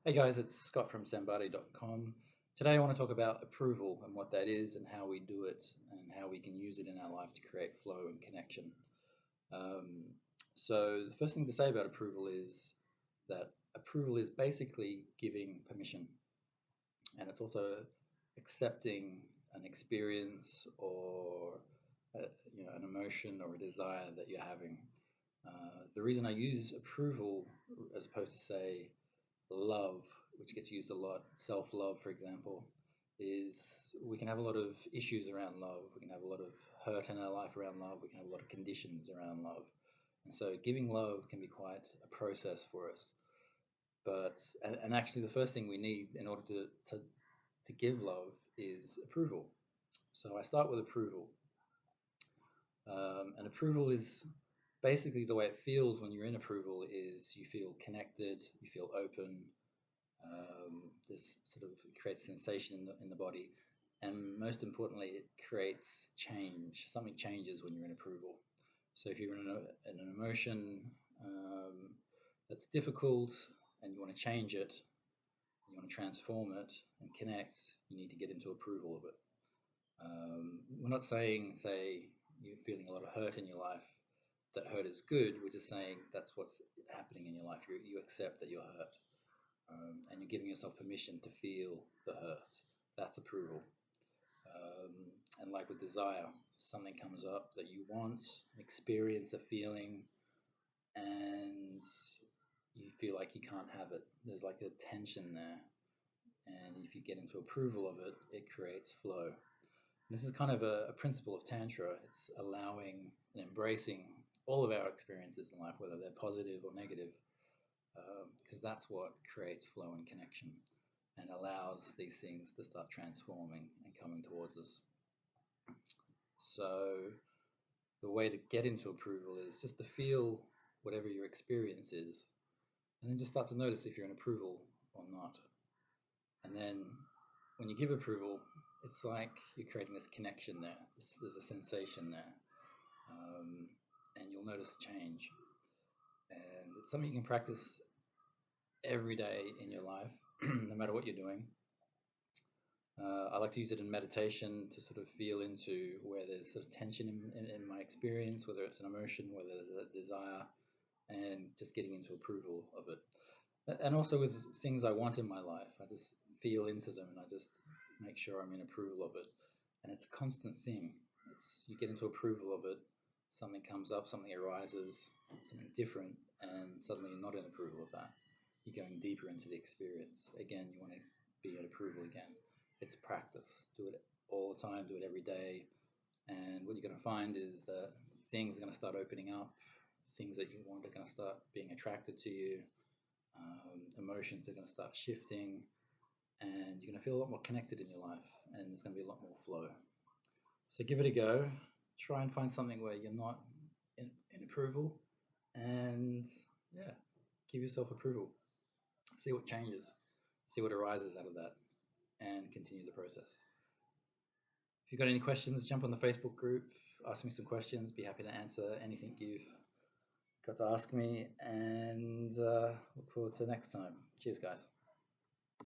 Hey guys, it's Scott from Sambati.com. Today I want to talk about approval and what that is and how we do it and how we can use it in our life to create flow and connection. Um, so the first thing to say about approval is that approval is basically giving permission, and it's also accepting an experience or an emotion or a desire that you're having. The reason I use approval as opposed to say love, which gets used a lot, self love, for example, is we can have a lot of issues around love. We can have a lot of hurt in our life around love. We can have a lot of conditions around love. And so giving love can be quite a process for us. And actually, the first thing we need in order to give love is approval. So I start with approval. And approval is basically the way it feels when you're in approval is you feel connected, you feel open, this sort of creates sensation in the body, and most importantly, it creates change. Something changes when you're in approval. So if you're in an emotion that's difficult and you want to change it, you want to transform it and connect, you need to get into approval of it. We're not saying, say, you're feeling a lot of hurt in your life, that hurt is good. We're just saying that's what's happening in your life. You accept that you're hurt, and you're giving yourself permission to feel the hurt. That's approval. Um, and like with desire, something comes up that you want, experience a feeling, and you feel like you can't have it. There's like a tension there. And if you get into approval of it, it creates flow. And this is kind of a principle of Tantra. It's allowing and embracing all of our experiences in life, whether they're positive or negative, because that's what creates flow and connection and allows these things to start transforming and coming towards us. So, the way to get into approval is just to feel whatever your experience is, and then just start to notice if you're in approval or not. And then when you give approval, it's like you're creating this connection there. There's a sensation there, um, and you'll notice a change. And it's something you can practice every day in your life, no matter what you're doing. I like to use it in meditation to sort of feel into where there's sort of tension in my experience, whether it's an emotion, whether there's a desire, and just getting into approval of it. And also with things I want in my life, I just feel into them and I just make sure I'm in approval of it. And it's a constant thing. It's you get into approval of it, something comes up, something arises, something different, and suddenly you're not in approval of that. You're going deeper into the experience. Again, you want to be in approval again. It's practice. Do it all the time, do it every day. And what you're going to find is that things are going to start opening up, things that you want are going to start being attracted to you, emotions are going to start shifting, and you're going to feel a lot more connected in your life, and there's going to be a lot more flow. So give it a go. Try and find something where you're not in approval, and yeah, give yourself approval. See what changes, see what arises out of that, and continue the process. If you've got any questions, jump on the Facebook group, ask me some questions. Be happy to answer anything you've got to ask me, and look forward to next time. Cheers, guys.